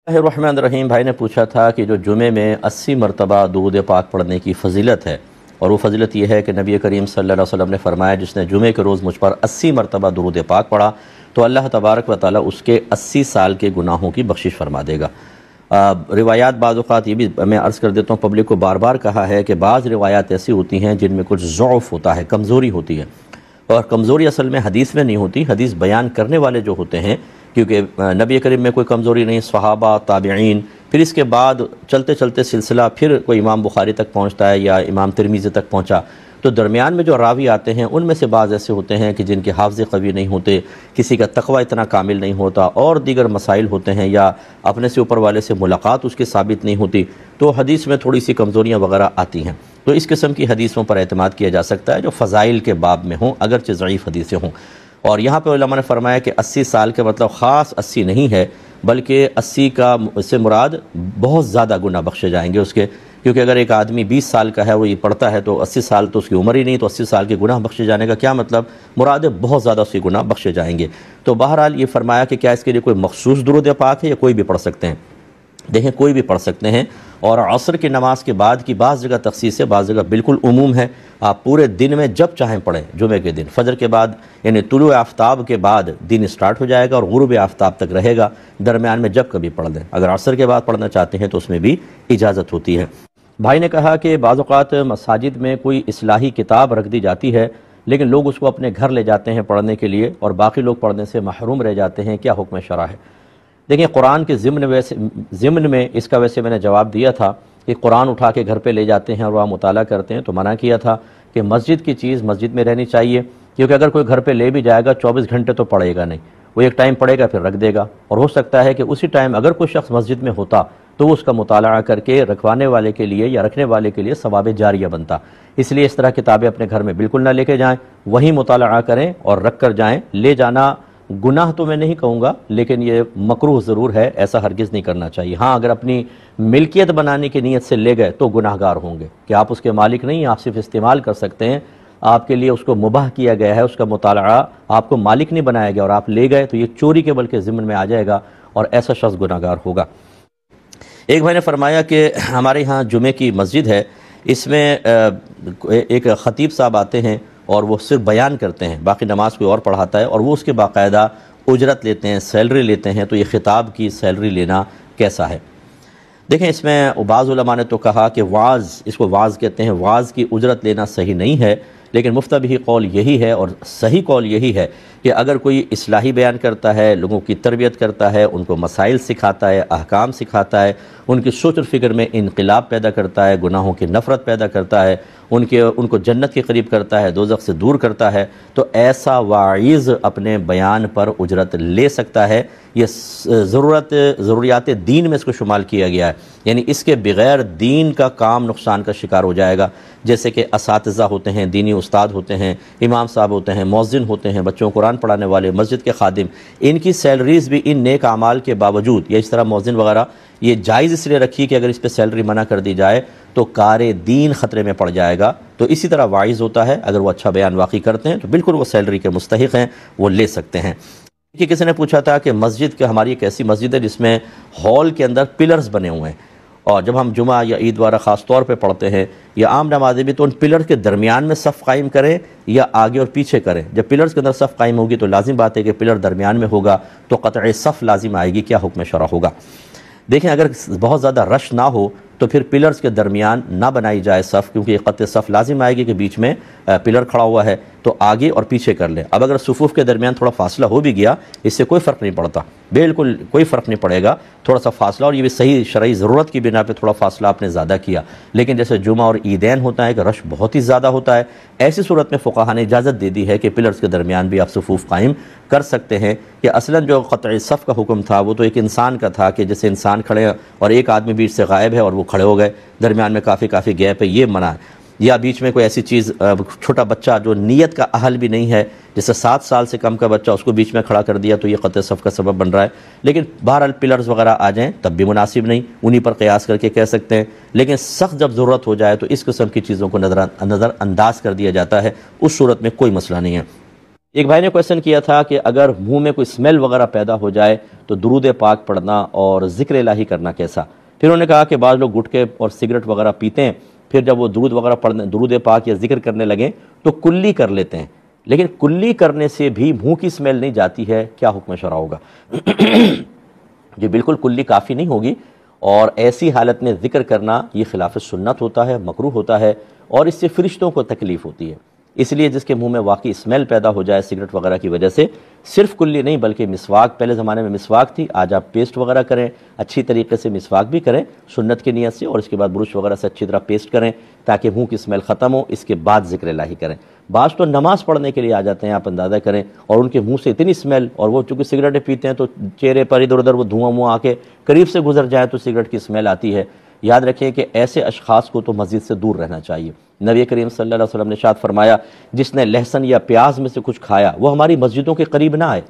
الرحمن الرحیم بھائی نے پوچھا تھا کہ جو جمعے میں 80 مرتبہ درود پاک پڑھنے کی فضیلت ہے، اور وہ فضیلت یہ ہے کہ نبی کریم صلی اللہ علیہ وسلم نے فرمایا جس نے جمعے کے روز مجھ پر 80 مرتبہ درود پاک پڑھا تو اللہ تبارک و تعالی اس کے 80 سال کے گناہوں کی بخشش فرما دے گا۔ روایات بعض اوقات یہ بھی میں عرض کر دیتا ہوں، پبلک کو بار بار کہا ہے کہ بعض روایات ایسی ہوتی ہیں جن میں کچھ ضعف ہوتا ہے، کمزوری ہوتی ہے، اور کمزوری اصل میں حدیث میں نہیں ہوتی، حدیث بیان کرنے والے جو ہوتے ہیں، کیونکہ نبی کریم میں کوئی کمزوری نہیں، صحابہ، تابعین، پھر اس کے بعد چلتے چلتے سلسلہ پھر کوئی امام بخاری تک پہنچتا ہے یا امام ترمذی تک پہنچا، تو درمیان میں جو راوی آتے ہیں ان میں سے بعض ایسے ہوتے ہیں کہ جن کے حافظے قوی نہیں ہوتے، کسی کا تقوی اتنا کامل نہیں ہوتا، اور دیگر مسائل ہوتے ہیں، یا اپنے سے اوپر والے سے ملاقات اس کی ثابت نہیں ہوتی، تو حدیث میں تھوڑی سی کمزوریاں وغیرہ آتی ہیں۔ تو اس قسم کی حدیثوں پر اعتماد کیا جا سکتا ہے جو فضائل کے باب میں ہوں، اگرچہ ضعیف حدیثیں ہوں۔ اور یہاں پہ علماء نے فرمایا کہ 80 سال کے مطلب خاص 80 نہیں ہے، بلکہ 80 کا سے مراد بہت زیادہ گناہ بخشے جائیں گے اس کے، کیونکہ اگر ایک آدمی 20 سال کا ہے وہ یہ پڑھتا ہے تو 80 سال تو اس کی عمر ہی نہیں، تو 80 سال کے گناہ بخشے جانے کا کیا مطلب؟ مراد ہے بہت زیادہ اس کے گناہ بخشے جائیں گے۔ تو بہرحال یہ فرمایا کہ کیا اس کے لیے کوئی مخصوص درود پاک ہے یا کوئی بھی پڑھ سکتے ہیں؟ دیکھیں کوئی بھی پڑھ سکتے ہیں، اور عصر کی نماز کے بعد کی بعض جگہ تخصیص ہے، بعض جگہ بالکل عموم ہے، آپ پورے دن میں جب چاہیں پڑھیں، جمعے کے دن فجر کے بعد یعنی طلوع آفتاب کے بعد دن سٹارٹ ہو جائے گا اور غروب آفتاب تک رہے گا، درمیان میں جب کبھی پڑھ لیں۔ اگر عصر کے بعد پڑھنا چاہتے ہیں تو اس میں بھی اجازت ہوتی ہے۔ بھائی نے کہا کہ بعض اوقات مساجد میں کوئی اصلاحی کتاب رکھ دی جاتی ہے لیکن لوگ اس کو اپنے گھر لے جاتے ہیں پڑھنے کے لیے اور باقی لوگ پڑھنے سے محروم رہ جاتے ہیں، کیا حکم شرع ہے؟ دیکھیں قرآن کے ضمن میں اس کا ویسے میں نے جواب دیا تھا کہ قرآن اٹھا کے گھر پہ لے جاتے ہیں اور وہاں مطالعہ کرتے ہیں، تو منع کیا تھا کہ مسجد کی چیز مسجد میں رہنی چاہیے، کیونکہ اگر کوئی گھر پہ لے بھی جائے گا 24 گھنٹے تو پڑھے گا نہیں، وہ ایک ٹائم پڑھے گا پھر رکھ دے گا، اور ہو سکتا ہے کہ اسی ٹائم اگر کوئی شخص مسجد میں ہوتا تو وہ اس کا مطالعہ کر کے رکھوانے والے کے لیے یا رکھنے والے کے لیے ثواب جاریہ بنتا۔ اس لیے اس طرح کتابیں اپنے گھر میں بالکل نہ لے کے جائیں، وہیں مطالعہ کریں اور رکھ کر جائیں۔ لے جانا گناہ تو میں نہیں کہوں گا لیکن یہ مکروہ ضرور ہے، ایسا ہرگز نہیں کرنا چاہیے۔ ہاں اگر اپنی ملکیت بنانے کی نیت سے لے گئے تو گناہ گار ہوں گے، کہ آپ اس کے مالک نہیں، آپ صرف استعمال کر سکتے ہیں، آپ کے لیے اس کو مباح کیا گیا ہے، اس کا مطالعہ آپ کو مالک نہیں بنایا گیا اور آپ لے گئے تو یہ چوری کے بلکہ ضمن میں آ جائے گا اور ایسا شخص گناہ گار ہوگا۔ ایک بھائی نے فرمایا کہ ہمارے ہاں جمعے کی مسجد ہے، اس میں ایک خطیب صاحب آتے ہیں اور وہ صرف بیان کرتے ہیں، باقی نماز کوئی اور پڑھاتا ہے، اور وہ اس کے باقاعدہ اجرت لیتے ہیں، سیلری لیتے ہیں، تو یہ خطاب کی سیلری لینا کیسا ہے؟ دیکھیں اس میں بعض علماء نے تو کہا کہ واعظ، اس کو واعظ کہتے ہیں، واعظ کی اجرت لینا صحیح نہیں ہے، لیکن مفتبی قول یہی ہے اور صحیح قول یہی ہے کہ اگر کوئی اصلاحی بیان کرتا ہے، لوگوں کی تربیت کرتا ہے، ان کو مسائل سکھاتا ہے، احکام سکھاتا ہے، ان کی سوچ و فکر میں انقلاب پیدا کرتا ہے، گناہوں کی نفرت پیدا کرتا ہے، ان کو جنت کے قریب کرتا ہے، دوزخ سے دور کرتا ہے، تو ایسا واعظ اپنے بیان پر اجرت لے سکتا ہے۔ یہ ضروریات دین میں اس کو شمال کیا گیا ہے، یعنی اس کے بغیر دین کا کام نقصان کا شکار ہو جائے گا، جیسے کہ اساتذہ ہوتے ہیں، دینی استاد ہوتے ہیں، امام صاحب ہوتے ہیں، مؤذن ہوتے ہیں، بچوں کو قرآن پڑھانے والے، مسجد کے خادم، ان کی سیلریز بھی ان نیک اعمال کے باوجود، یا اس طرح مؤذن وغیرہ، یہ جائز اس لیے رکھی کہ اگر اس پہ سیلری منع کر دی جائے تو کار دین خطرے میں پڑ جائے گا۔ تو اسی طرح واعظ ہوتا ہے، اگر وہ اچھا بیان واقعی کرتے ہیں تو بالکل وہ سیلری کے مستحق ہیں، وہ لے سکتے ہیں۔ کہ کسی نے پوچھا تھا کہ مسجد کا، ہماری ایک ایسی مسجد ہے جس میں ہال کے اندر پلرز بنے ہوئے ہیں، اور جب ہم جمعہ یا عید وغیرہ خاص طور پہ پڑھتے ہیں یا عام نمازیں بھی، تو ان پلرز کے درمیان میں صف قائم کریں یا آگے اور پیچھے کریں۔ جب پلرز کے اندر صف قائم ہوگی تو لازم بات ہے کہ پلر درمیان میں ہوگا تو قطع صف لازم آئے گی، کیا حکم شرع ہوگا؟ دیکھیں اگر بہت زیادہ رش نہ ہو تو پھر پلرز کے درمیان نہ بنائی جائے صف، کیونکہ یہ قطع صف لازم آئے گی کہ بیچ میں پلر کھڑا ہوا ہے، تو آگے اور پیچھے کر لیں۔ اب اگر صفوف کے درمیان تھوڑا فاصلہ ہو بھی گیا اس سے کوئی فرق نہیں پڑتا، بالکل کوئی فرق نہیں پڑے گا، تھوڑا سا فاصلہ، اور یہ بھی صحیح شرعی ضرورت کی بنا پہ تھوڑا فاصلہ آپ نے زیادہ کیا۔ لیکن جیسے جمعہ اور عیدین ہوتا ہے کہ رش بہت ہی زیادہ ہوتا ہے، ایسی صورت میں فقہاء نے اجازت دے دی ہے کہ پلرز کے درمیان بھی آپ صفوف قائم کر سکتے ہیں۔ کہ اصلاً جو قطع صف کا حکم تھا وہ تو ایک انسان کا تھا کہ جیسے انسان کھڑے اور ایک آدمی بیچ سے غائب ہے اور وہ کھڑے ہو گئے، درمیان میں کافی گیپ ہے، یہ منع ہے۔ یا بیچ میں کوئی ایسی چیز، چھوٹا بچہ جو نیت کا اہل بھی نہیں ہے، جیسے 7 سال سے کم کا بچہ، اس کو بیچ میں کھڑا کر دیا تو یہ قطع صف کا سبب بن رہا ہے۔ لیکن بہرحال پلرز وغیرہ آ جائیں تب بھی مناسب نہیں، انہی پر قیاس کر کے کہہ سکتے ہیں، لیکن سخت جب ضرورت ہو جائے تو اس قسم کی چیزوں کو نظر انداز کر دیا جاتا ہے، اس صورت میں کوئی مسئلہ نہیں ہے۔ ایک بھائی نے کویشچن کیا تھا کہ اگر منہ میں کوئی اسمیل وغیرہ پیدا ہو جائے تو درود پاک پڑھنا اور ذکر الہی کرنا کیسا؟ پھر انہوں نے کہا کہ بعض لوگ گٹکے اور سگریٹ وغیرہ پیتے ہیں، پھر جب وہ درود وغیرہ پڑھنے، درود پاک یا ذکر کرنے لگیں تو کلی کر لیتے ہیں، لیکن کلی کرنے سے بھی منہ کی اسمیل نہیں جاتی ہے، کیا حکم شرع ہوگا؟ جی بالکل کلی کافی نہیں ہوگی، اور ایسی حالت میں ذکر کرنا یہ خلاف سنت ہوتا ہے، مکروہ ہوتا ہے، اور اس سے فرشتوں کو تکلیف ہوتی ہے۔ اس لیے جس کے منہ میں واقعی اسمیل پیدا ہو جائے سگریٹ وغیرہ کی وجہ سے، صرف کلی نہیں بلکہ مسواک، پہلے زمانے میں مسواک تھی، آج آپ پیسٹ وغیرہ کریں، اچھی طریقے سے مسواک بھی کریں سنت کی نیت سے، اور اس کے بعد برش وغیرہ سے اچھی طرح پیسٹ کریں تاکہ منہ کی اسمیل ختم ہو، اس کے بعد ذکر الہی کریں۔ بعض تو نماز پڑھنے کے لیے آ جاتے ہیں، آپ اندازہ کریں، اور ان کے منہ سے اتنی اسمیل، اور وہ چونکہ سگریٹیں پیتے ہیں تو چہرے پر ادھر ادھر وہ دھواں آ کے قریب سے گزر جائے تو سگریٹ کی اسمیل آتی ہے۔ یاد رکھیں کہ ایسے اشخاص کو تو مسجد سے دور رہنا چاہیے۔ نبی کریم صلی اللہ علیہ وسلم نے ارشاد فرمایا، جس نے لہسن یا پیاز میں سے کچھ کھایا وہ ہماری مسجدوں کے قریب نہ آئے،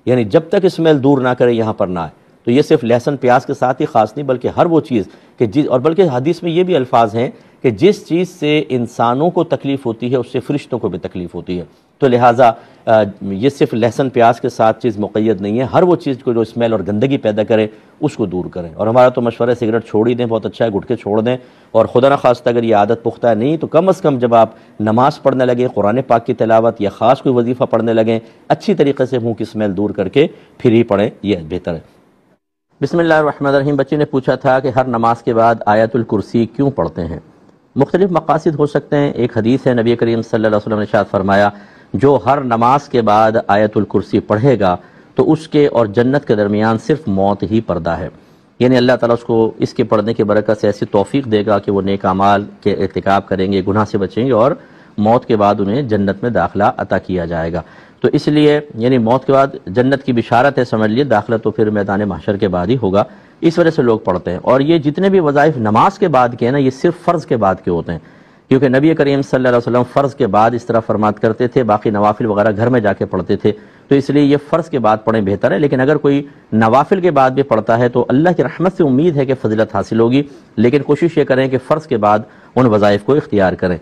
یعنی جب تک اسمیل دور نہ کرے یہاں پر نہ آئے۔ تو یہ صرف لہسن پیاز کے ساتھ ہی خاص نہیں بلکہ ہر وہ چیز کہ اور بلکہ حدیث میں یہ بھی الفاظ ہیں کہ جس چیز سے انسانوں کو تکلیف ہوتی ہے اس سے فرشتوں کو بھی تکلیف ہوتی ہے، تو لہٰذا یہ صرف لہسن پیاز کے ساتھ چیز مقید نہیں ہے، ہر وہ چیز کو جو اسمیل اور گندگی پیدا کرے اس کو دور کریں۔ اور ہمارا تو مشورہ ہے سگریٹ چھوڑ ہی دیں، بہت اچھا ہے، گٹکے چھوڑ دیں، اور خدا نخواستہ اگر یہ عادت پختہ نہیں تو کم از کم جب آپ نماز پڑھنے لگیں، قرآن پاک کی تلاوت یا خاص کوئی وظیفہ پڑھنے لگیں، اچھی طریقے سے منہ کی اسمیل دور کر کے پھر ہی پڑھیں، یہ بہتر ہے۔ بسم اللہ الرحمن الرحیم۔ بچے نے پوچھا تھا کہ ہر نماز کے بعد آیت الکرسی کیوں پڑھتے ہیں؟ مختلف مقاصد ہو سکتے ہیں۔ ایک حدیث ہے نبی کریم صلی اللہ علیہ وسلم نے ارشاد فرمایا، جو ہر نماز کے بعد آیت الکرسی پڑھے گا تو اس کے اور جنت کے درمیان صرف موت ہی پردہ ہے، یعنی اللہ تعالیٰ اس کو اس کے پڑھنے کی برکت سے ایسی توفیق دے گا کہ وہ نیک اعمال کے ارتکاب کریں گے، گناہ سے بچیں گے، اور موت کے بعد انہیں جنت میں داخلہ عطا کیا جائے گا۔ تو اس لیے یعنی موت کے بعد جنت کی بشارت ہے، سمجھ لیے داخلہ تو پھر میدان محشر کے بعد ہی ہوگا، اس وجہ سے لوگ پڑھتے ہیں۔ اور یہ جتنے بھی وظائف نماز کے بعد کے ہیں نا، یہ صرف فرض کے بعد کے ہوتے ہیں، کیونکہ نبی کریم صلی اللہ علیہ وسلم فرض کے بعد اس طرح فرمات کرتے تھے، باقی نوافل وغیرہ گھر میں جا کے پڑھتے تھے، تو اس لیے یہ فرض کے بعد پڑھیں بہتر ہے۔ لیکن اگر کوئی نوافل کے بعد بھی پڑھتا ہے تو اللہ کی رحمت سے امید ہے کہ فضیلت حاصل ہوگی، لیکن کوشش یہ کریں کہ فرض کے بعد ان وظائف کو اختیار کریں۔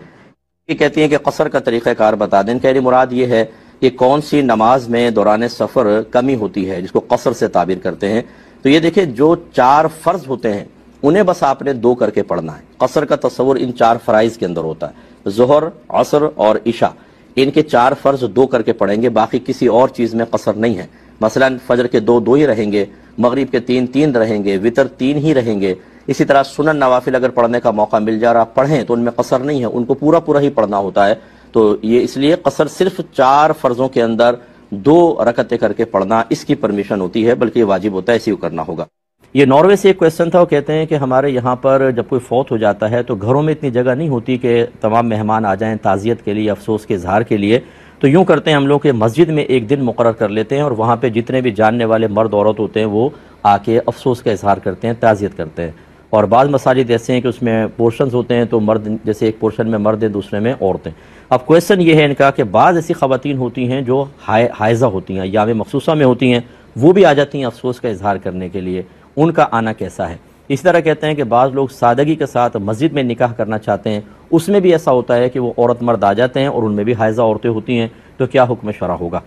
یہ کہتی ہیں کہ قصر کا طریقہ کار بتا دیں۔ کہہ رہی مراد یہ ہے کہ کون سی نماز میں دوران سفر کمی ہوتی ہے جس کو قصر سے تعبیر کرتے ہیں؟ تو یہ دیکھیں، جو 4 فرض ہوتے ہیں انہیں بس آپ نے 2 کر کے پڑھنا ہے۔ قصر کا تصور ان 4 فرائض کے اندر ہوتا ہے، ظہر، عصر اور عشاء، ان کے 4 فرض 2 کر کے پڑھیں گے، باقی کسی اور چیز میں قصر نہیں ہے۔ مثلا فجر کے 2 ہی رہیں گے، مغرب کے 3 رہیں گے، وتر 3 ہی رہیں گے۔ اسی طرح سنن نوافل اگر پڑھنے کا موقع مل جائے اور آپ پڑھیں تو ان میں قصر نہیں ہے، ان کو پورا ہی پڑھنا ہوتا ہے۔ تو یہ اس لیے قصر صرف 4 فرضوں کے اندر 2 رکعتیں کر کے پڑھنا، اس کی پرمیشن ہوتی ہے، بلکہ یہ واجب ہوتا ہے، ایسے ہی کرنا ہوگا۔ یہ ناروے سے ایک کویشچن تھا، وہ کہتے ہیں کہ ہمارے یہاں پر جب کوئی فوت ہو جاتا ہے تو گھروں میں اتنی جگہ نہیں ہوتی کہ تمام مہمان آ جائیں تعزیت کے لیے، افسوس کے اظہار کے لیے، تو یوں کرتے ہیں ہم لوگ کہ مسجد میں ایک دن مقرر کر لیتے ہیں، اور وہاں پہ جتنے بھی جاننے والے مرد عورت ہوتے ہیں وہ آ کے افسوس کا اظہار کرتے ہیں، تعزیت کرتے ہیں۔ اور بعض مساجد ایسے ہیں کہ اس میں پورشنز ہوتے ہیں، تو مرد جیسے ایک پورشن میں مرد ہیں، دوسرے میں عورتیں۔ اب کویشچن یہ ہے ان کا کہ بعض ایسی خواتین ہوتی ہیں جو حائضہ ہوتی ہیں، ایام مخصوصہ میں ہوتی ہیں، وہ بھی آ جاتی ہیں افسوس کا اظہار کرنے کے لیے، ان کا آنا کیسا ہے؟ اس طرح کہتے ہیں کہ بعض لوگ سادگی کے ساتھ مسجد میں نکاح کرنا چاہتے ہیں، اس میں بھی ایسا ہوتا ہے کہ وہ عورت مرد آ جاتے ہیں اور ان میں بھی حائضہ عورتیں ہوتی ہیں، تو کیا حکم شرع ہوگا؟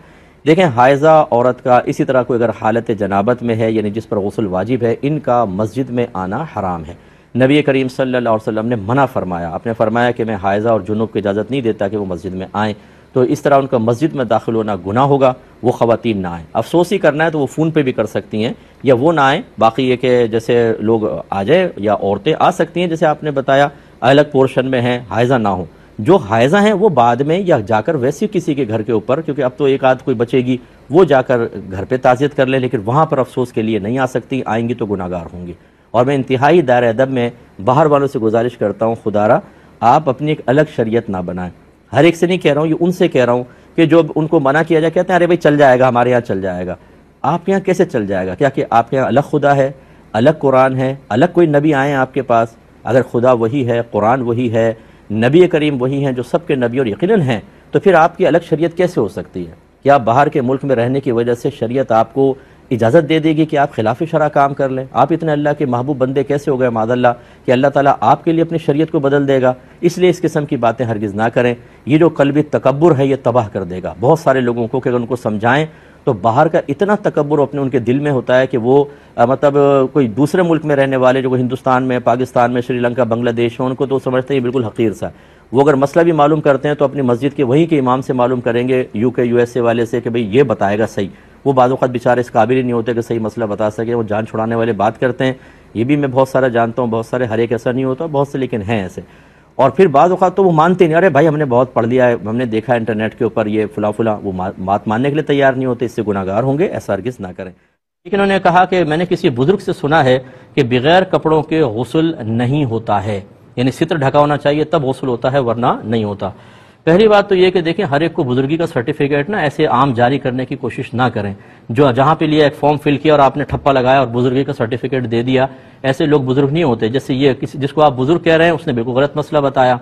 دیکھیں، حائضہ عورت کا اسی طرح کوئی اگر حالت جنابت میں ہے، یعنی جس پر غسل واجب ہے، ان کا مسجد میں آنا حرام ہے۔ نبی کریم صلی اللہ علیہ وسلم نے منع فرمایا، آپ نے فرمایا کہ میں حائضہ اور جنوب کو اجازت نہیں دیتا کہ وہ مسجد میں آئیں، تو اس طرح ان کا مسجد میں داخل ہونا گناہ ہوگا، وہ خواتین نہ آئیں۔ افسوس ہی کرنا ہے تو وہ فون پہ بھی کر سکتی ہیں، یا وہ نہ آئیں۔ باقی یہ کہ جیسے لوگ آ جائے یا عورتیں آ سکتی ہیں، جیسے آپ نے بتایا الگ پورشن میں ہیں، حائضہ نہ ہوں۔ جو حائضہ ہیں وہ بعد میں یا جا کر ویسے کسی کے گھر کے اوپر، کیونکہ اب تو ایک آدھ کوئی بچے گی، وہ جا کر گھر پہ تعزیت کر لیں، لیکن وہاں پر افسوس کے لیے نہیں آ سکتی، آئیں گی تو گناہ گار ہوں گی۔ اور میں انتہائی دائرہ ادب میں باہر والوں سے گزارش کرتا ہوں، خدا را آپ اپنی ایک الگ شریعت نہ بنائیں۔ ہر ایک سے نہیں کہہ رہا ہوں، یہ ان سے کہہ رہا ہوں کہ جو ان کو منع کیا جائے، کہتے ہیں ارے بھائی چل جائے گا، ہمارے یہاں چل جائے گا۔ آپ کے یہاں کیسے چل جائے گا؟ کیا کہ آپ کے یہاں الگ خدا ہے، الگ قرآن ہے، الگ کوئی نبی آئے ہیں آپ کے پاس؟ اگر خدا وہی ہے، قرآن وہی ہے، نبی کریم وہی ہیں جو سب کے نبی اور یقیناً ہیں، تو پھر آپ کی الگ شریعت کیسے ہو سکتی ہے؟ کیا باہر کے ملک میں رہنے کی وجہ سے شریعت آپ کو اجازت دے دے گی کہ آپ خلاف شرع کام کر لیں؟ آپ اتنے اللہ کے محبوب بندے کیسے ہو گئے معاذ اللہ کہ اللہ تعالیٰ آپ کے لیے اپنی شریعت کو بدل دے گا؟ اس لیے اس قسم کی باتیں ہرگز نہ کریں۔ یہ جو قلبی تکبر ہے یہ تباہ کر دے گا بہت سارے لوگوں کو، کہ اگر ان کو سمجھائیں تو باہر کا اتنا تکبر اپنے ان کے دل میں ہوتا ہے کہ وہ مطلب کوئی دوسرے ملک میں رہنے والے جو ہندوستان میں، پاکستان میں، سری لنکا، بنگلہ دیش ہیں، ان کو تو سمجھتے ہیں یہ بالکل حقیر سا۔ وہ اگر مسئلہ بھی معلوم کرتے ہیں تو اپنی مسجد کے وہیں کے امام سے معلوم کریں گے، یو کے یو ایس اے والے سے، کہ بھئی یہ بتائے گا صحیح۔ وہ بعض اوقات بیچارے اس قابل ہی نہیں ہوتے کہ صحیح مسئلہ بتا سکیں، وہ جان چھڑانے والے بات کرتے ہیں۔ یہ بھی میں بہت سارا جانتا ہوں، بہت سارے، ہر ایک ایسا نہیں ہوتا، بہت سے لیکن ہیں ایسے۔ اور پھر بعض اوقات تو وہ مانتے نہیں، ارے بھائی ہم نے بہت پڑھ لیا ہے، ہم نے دیکھا ہے انٹرنیٹ کے اوپر یہ فلاں فلاں، وہ بات ماننے کے لیے تیار نہیں ہوتے، اس سے گناہ گار ہوں گے، ایسا ہرگز نہ کریں۔ لیکن انہوں نے کہا کہ میں نے کسی بزرگ سے سنا ہے کہ بغیر کپڑوں کے غسل نہیں ہوتا ہے، یعنی ستر ڈھکا ہونا چاہیے تب غسل ہوتا ہے ورنہ نہیں ہوتا۔ پہلی بات تو یہ کہ دیکھیں ہر ایک کو بزرگی کا سرٹیفکیٹ نا ایسے عام جاری کرنے کی کوشش نہ کریں، جو جہاں پہ لیا ایک فارم فل کیا اور آپ نے ٹھپا لگایا اور بزرگی کا سرٹیفکیٹ دے دیا، ایسے لوگ بزرگ نہیں ہوتے۔ جیسے یہ جس کو آپ بزرگ کہہ رہے ہیں اس نے بالکل غلط مسئلہ بتایا،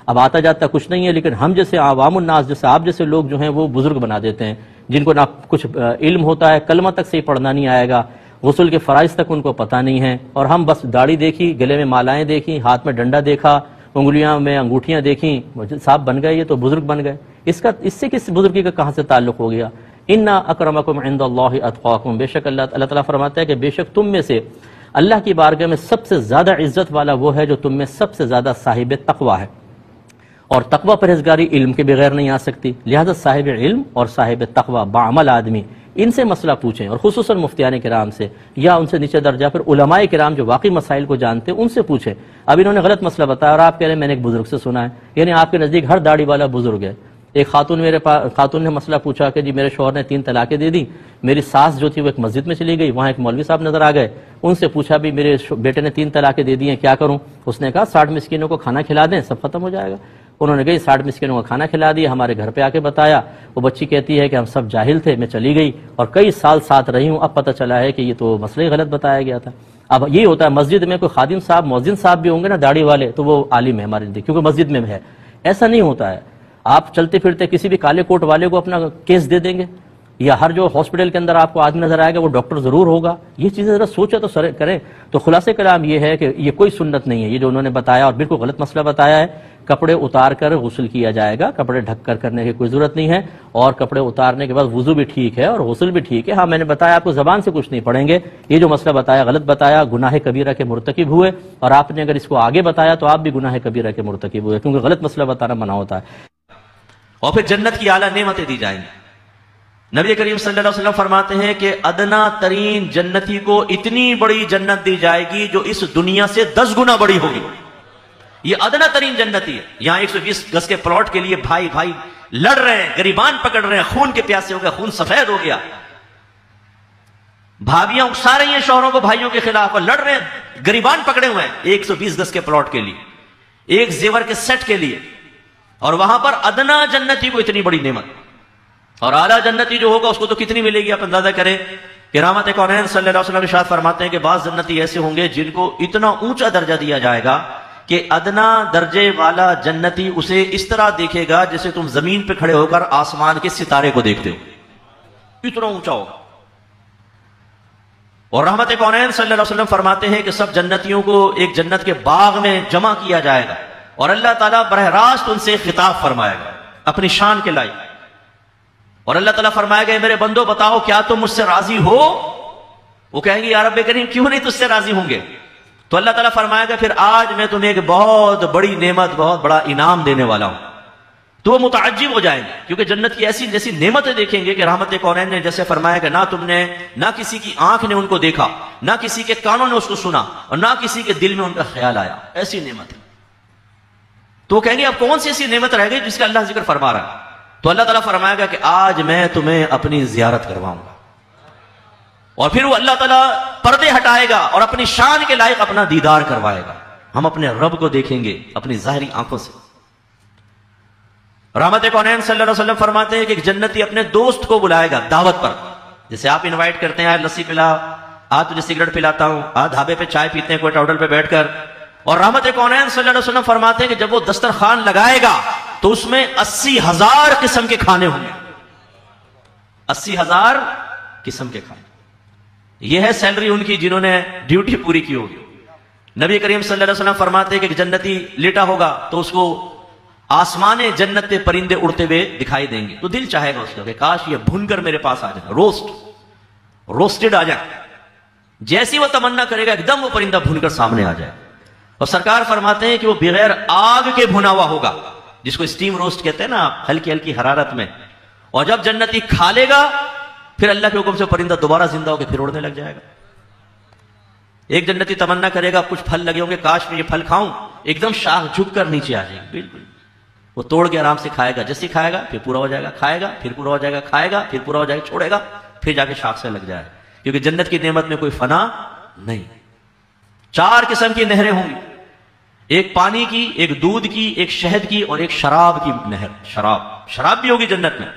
اب آتا جاتا کچھ نہیں ہے، لیکن ہم جیسے عوام الناس، جیسے آپ جیسے لوگ جو ہیں وہ بزرگ بنا دیتے ہیں، جن کو نہ کچھ علم ہوتا ہے، کلمہ تک صحیح پڑھنا نہیں آئے گا، غسل کے فرائض تک ان کو پتہ نہیں ہے، اور ہم بس داڑھی دیکھی، گلے میں مالائیں دیکھی، ہاتھ میں ڈنڈا دیکھا، انگلیاں میں انگوٹھیاں دیکھیں، صاحب بن گئے، یہ تو بزرگ بن گئے۔ اس سے کس بزرگی کا کہاں سے تعلق ہو گیا؟ اِنَّ أَكْرَمَكُمْ عِنْدَ اللَّهِ أَتْقَاكُمْ، بے شک اللہ تعالیٰ فرماتا ہے کہ بے شک تم میں سے اللہ کی بارگاہ میں سب سے زیادہ عزت والا وہ ہے جو تم میں سب سے زیادہ صاحب تقوی ہے، اور تقوی پرہیزگاری علم کے بغیر نہیں آ سکتی، لہذا صاحب علم اور صاحب تقوی بعمل آدمی ان سے مسئلہ پوچھیں، اور خصوصاً مفتیان کرام سے یا ان سے نیچے درجہ پھر علماء کرام جو واقعی مسائل کو جانتے ہیں ان سے پوچھیں۔ اب انہوں نے غلط مسئلہ بتایا اور آپ کہہ رہے ہیں میں نے ایک بزرگ سے سنا ہے، یعنی آپ کے نزدیک ہر داڑھی والا بزرگ ہے۔ ایک خاتون نے مسئلہ پوچھا کہ جی میرے شوہر نے 3 طلاقیں دے دی، میری ساس جو تھی وہ ایک مسجد میں چلی گئی، وہاں ایک مولوی صاحب نظر آ گئے، ان سے پوچھا بھی میرے بیٹے نے 3 طلاقیں دے دی ہیں کیا کروں؟ اس نے کہا 60 مسکینوں کو کھانا کھلا دیں سب ختم ہو جائے گا۔ انہوں نے کہی 60 مسکینوں کا کھانا کھلا دیا، ہمارے گھر پہ آ کے بتایا، وہ بچی کہتی ہے کہ ہم سب جاہل تھے، میں چلی گئی اور کئی سال ساتھ رہی ہوں، اب پتہ چلا ہے کہ یہ تو مسئلہ ہی غلط بتایا گیا تھا۔ اب یہی ہوتا ہے مسجد میں کوئی خادم صاحب، مؤذن صاحب بھی ہوں گے نا داڑھی والے، تو وہ عالم ہے ہمارے نزدیک کیونکہ مسجد میں ہے۔ ایسا نہیں ہوتا ہے، آپ چلتے پھرتے کسی بھی کالے کوٹ والے کو اپنا کیس دے دیں گے، یا ہر جو ہاسپٹل کے اندر آپ کو آدمی نظر آئے گا وہ ڈاکٹر ضرور ہوگا۔ یہ چیزیں ذرا سوچا تو کریں۔ تو خلاصہ کلام یہ ہے کہ یہ کوئی سنت نہیں ہے، یہ جو انہوں نے بتایا اور بالکل غلط مسئلہ بتایا ہے۔ کپڑے اتار کر غسل کیا جائے گا، کپڑے ڈھک کر کرنے کی کوئی ضرورت نہیں ہے، اور کپڑے اتارنے کے بعد وضو بھی ٹھیک ہے اور غسل بھی ٹھیک ہے۔ ہاں میں نے بتایا آپ کو زبان سے کچھ نہیں پڑھیں گے، یہ جو مسئلہ بتایا غلط بتایا، گناہ کبیرہ کے مرتکب ہوئے، اور آپ نے اگر اس کو آگے بتایا تو آپ بھی گناہ کبیرہ کے مرتکب ہوئے، کیونکہ غلط مسئلہ بتانا منع ہوتا ہے۔ اور پھر جنت کی اعلیٰ نعمتیں دی جائیں گی۔ نبی کریم صلی اللہ علیہ وسلم فرماتے ہیں کہ ادنا ترین جنتی کو اتنی بڑی جنت دی جائے گی جو اس دنیا سے 10 گنا بڑی ہوگی۔ یہ ادنا ترین جنتی ہے۔ یہاں 120 گز کے پلاٹ کے لیے بھائی لڑ رہے ہیں، گریبان پکڑ رہے ہیں، خون کے پیاسے ہو گیا، خون سفید ہو گیا، بھابیاں اکسا رہی ہیں شوہروں کو بھائیوں کے خلاف، اور لڑ رہے ہیں، گریبان پکڑے ہوئے ہیں 120 گز کے پلاٹ کے لیے، ایک زیور کے سیٹ کے لیے، اور وہاں پر ادنا جنتی کو اتنی بڑی نعمت، اور اعلیٰ جنتی جو ہوگا اس کو تو کتنی ملے گی آپ اندازہ کریں کہ رحمت کونین صلی اللہ علیہ وسلم ارشاد فرماتے ہیں کہ بعض جنتی ایسے ہوں گے جن کو اتنا اونچا درجہ دیا جائے گا کہ ادنا درجے والا جنتی اسے اس طرح دیکھے گا جیسے تم زمین پہ کھڑے ہو کر آسمان کے ستارے کو دیکھتے ہو، اتنا اونچا ہوگا۔ اور رحمت کونین صلی اللہ علیہ وسلم فرماتے ہیں کہ سب جنتیوں کو ایک جنت کے باغ میں جمع کیا جائے گا، اور اللہ تعالیٰ براہ راست ان سے خطاب فرمائے گا اپنی شان کے لائق، اور اللہ تعالیٰ فرمائے گا میرے بندو بتاؤ کیا تم مجھ سے راضی ہو؟ وہ کہیں گے یا رب کریم کیوں نہیں تجھ سے راضی ہوں گے؟ تو اللہ تعالیٰ فرمائے گا پھر آج میں تمہیں ایک بہت بڑی نعمت، بہت بڑا انعام دینے والا ہوں۔ تو وہ متعجب ہو جائیں گے کیونکہ جنت کی ایسی جیسی نعمتیں دیکھیں گے کہ رحمت کونین نے جیسے فرمایا کہ نہ تم نے، نہ کسی کی آنکھ نے ان کو دیکھا، نہ کسی کے کانوں نے اس کو سنا، اور نہ کسی کے دل میں ان کا خیال آیا، ایسی نعمت ہے۔ تو وہ کہیں گے اب کون سی ایسی نعمت رہ گئی جس کا اللہ ذکر فرما رہا ہے؟ تو اللہ تعالیٰ فرمائے گا کہ آج میں تمہیں اپنی زیارت کرواؤں گا، اور پھر وہ اللہ تعالیٰ پردے ہٹائے گا اور اپنی شان کے لائق اپنا دیدار کروائے گا، ہم اپنے رب کو دیکھیں گے اپنی ظاہری آنکھوں سے۔ رحمت کونین صلی اللہ علیہ وسلم فرماتے ہیں کہ ایک جنتی اپنے دوست کو بلائے گا دعوت پر، جیسے آپ انوائٹ کرتے ہیں، لسی پلا، آج تجھے سگریٹ پلاتا ہوں، آج ڈھابے پہ چائے پیتے ہیں کوئی ٹاؤڈل پہ بیٹھ کر، اور رحمت کونین صلی اللہ علیہ وسلم فرماتے ہیں کہ جب وہ دسترخوان لگائے گا تو اس میں 80,000 قسم کے کھانے ہوں گے، 80,000 قسم کے کھانے، یہ ہے سیلری ان کی جنہوں نے ڈیوٹی پوری کی ہوگی. نبی کریم صلی اللہ علیہ وسلم فرماتے ہیں کہ جنتی لیٹا ہوگا تو اس کو آسمان جنت پہ پرندے اڑتے ہوئے دکھائی دیں گے, تو دل چاہے گا اس کا کہ کاش یہ بھن کر میرے پاس آ جائے, روسٹڈ آ جائے. جیسی وہ تمنا کرے گا ایک دم وہ پرندہ بھن کر سامنے آ جائے. اور سرکار فرماتے ہیں کہ وہ بغیر آگ کے بھنا ہوا ہوگا, جس کو اسٹیم روسٹ کہتے ہیں نا, ہلکی ہلکی حرارت میں. اور جب جنتی کھا لے گا پھر اللہ کے حکم سے پرندہ دوبارہ زندہ ہو کے پھر اڑنے لگ جائے گا. ایک جنتی تمنا کرے گا کچھ پھل لگے ہوں گے, کاش میں یہ پھل کھاؤں, ایک دم شاخ جھک کر نیچے آ جائے گی. بالکل وہ توڑ کے آرام سے کھائے گا, جیسے کھائے گا پھر پورا ہو جائے گا, کھائے گا پھر پورا ہو جائے گا, کھائے گا پھر پورا ہو جائے گا, چھوڑے گا پھر جا کے شاخ سے لگ جائے گا. کیونکہ جنت کی نعمت میں کوئی فنا نہیں. 4 قسم کی نہریں ہوں گی, ایک پانی کی, ایک دودھ کی, ایک شہد کی اور ایک شراب کی نہر. شراب بھی ہوگی جنت میں,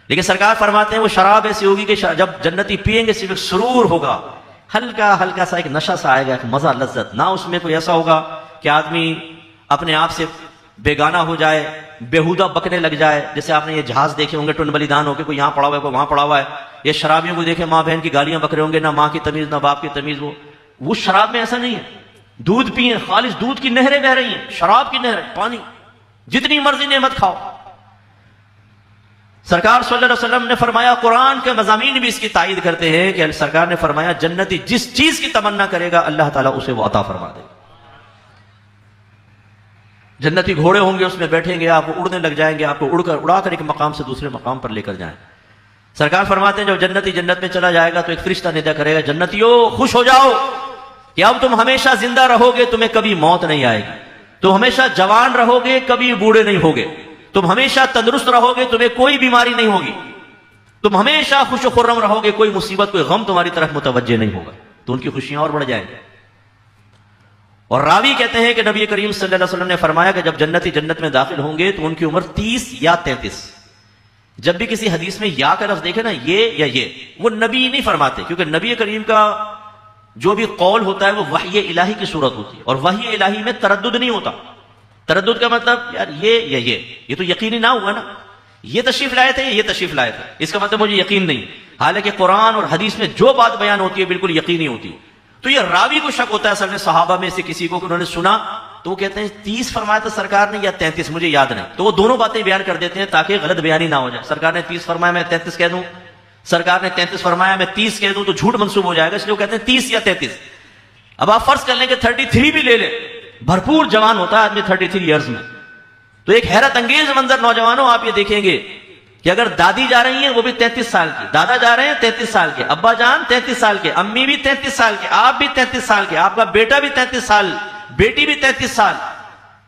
لیکن سرکار فرماتے ہیں وہ شراب ایسی ہوگی کہ جب جنتی پیئیں گے صرف ایک سرور ہوگا, ہلکا ہلکا سا ایک نشہ سا آئے گا, ایک مزہ, لذت. نہ اس میں کوئی ایسا ہوگا کہ آدمی اپنے آپ سے بیگانہ ہو جائے, بےہودہ بکنے لگ جائے. جیسے آپ نے یہ جہاز دیکھے ہوں گے ٹن بلیدان ہو کے, کوئی یہاں پڑا ہوا ہے کوئی وہاں پڑا ہوا ہے. یہ شرابیوں کو دیکھے ماں بہن کی گالیاں بکرے ہوں گے, نہ ماں کی تمیز نہ باپ کی تمیز. وہ شراب میں ایسا نہیں ہے. دودھ پیئیں, خالص دودھ کی نہریں بہ رہی ہیں, شراب کی نہریں, پانی, جتنی مرضی نعمت کھاؤ. سرکار صلی اللہ علیہ وسلم نے فرمایا, قرآن کے مضامین بھی اس کی تائید کرتے ہیں کہ سرکار نے فرمایا جنتی جس چیز کی تمنا کرے گا اللہ تعالیٰ اسے وہ عطا فرما دے گا. جنتی گھوڑے ہوں گے, اس میں بیٹھیں گے, آپ کو اڑنے لگ جائیں گے, آپ کو اڑا کر ایک مقام سے دوسرے مقام پر لے کر جائیں. سرکار فرماتے ہیں جب جنتی جنت میں چلا جائے گا تو ایک فرشتہ ندا کرے گا, جنتیوں خوش ہو جاؤ کہ اب تم ہمیشہ زندہ رہو گے, تمہیں کبھی موت نہیں آئے گی. تم ہمیشہ جوان رہو گے, کبھی بوڑھے نہیں ہوگے. تم ہمیشہ تندرست رہو گے, تمہیں کوئی بیماری نہیں ہوگی. تم ہمیشہ خوش و خرم رہو گے, کوئی مصیبت کوئی غم تمہاری طرف متوجہ نہیں ہوگا. تو ان کی خوشیاں اور بڑھ جائیں گی. اور راوی کہتے ہیں کہ نبی کریم صلی اللہ علیہ وسلم نے فرمایا کہ جب جنتی جنت میں داخل ہوں گے تو ان کی عمر 30 یا 33. جب بھی کسی حدیث میں یا کا لفظ دیکھے نا, یہ یا یہ, وہ نبی نہیں فرماتے, کیونکہ نبی کریم کا جو بھی قول ہوتا ہے وہ وحی الہی کی صورت ہوتی ہے, اور وحی الہی میں تردد نہیں ہوتا. تردد کا مطلب یار یہ یا یہ تو یقینی نہ ہوا نا, یہ تشریف لائے تھے یہ تشریف لائے تھے, اس کا مطلب مجھے یقین نہیں. حالانکہ قرآن اور حدیث میں جو بات بیان ہوتی ہے بالکل یقینی ہوتی ہے. تو یہ راوی کو شک ہوتا ہے اصل میں صحابہ میں سے کسی کو کہ انہوں نے سنا تو وہ کہتے ہیں 30 فرمایا تھا سرکار نے یا 33, مجھے یاد نہیں. تو وہ دونوں باتیں بیان کر دیتے ہیں تاکہ غلط بیانی نہ ہو جائے. سرکار نے 30 فرمایا میں 33 کہہ دوں, سرکار نے 33 فرمایا میں 30 کہہ دوں تو جھوٹ منسوب ہو جائے گا, اس لیے وہ کہتے ہیں 30 یا 33. اب آپ فرض کر لیں کہ 33 بھی لے لیں, بھرپور جوان ہوتا ہے آدمی 33 ایئرز میں. تو ایک حیرت انگیز منظر نوجوانوں آپ یہ دیکھیں گے کہ اگر دادی جا رہی ہیں وہ بھی 33 سال کی, دادا جا رہے ہیں 33 سال کے, ابا جان 33 سال کے, امی بھی 33 سال کے, آپ بھی 33 سال کے, آپ کا بیٹا بھی 33 سال, بیٹی بھی 33 سال,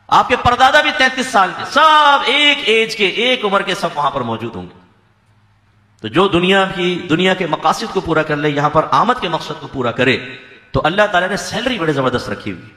آپ کے پردادا بھی 33 سال کے, سب ایک ایج کے, ایک عمر کے, سب وہاں پر موجود ہوں گے. تو جو دنیا کے مقاصد کو پورا کر لے, یہاں پر آمد کے مقصد کو پورا کرے, تو اللہ تعالیٰ نے سیلری بڑے زبردست رکھی ہوئی.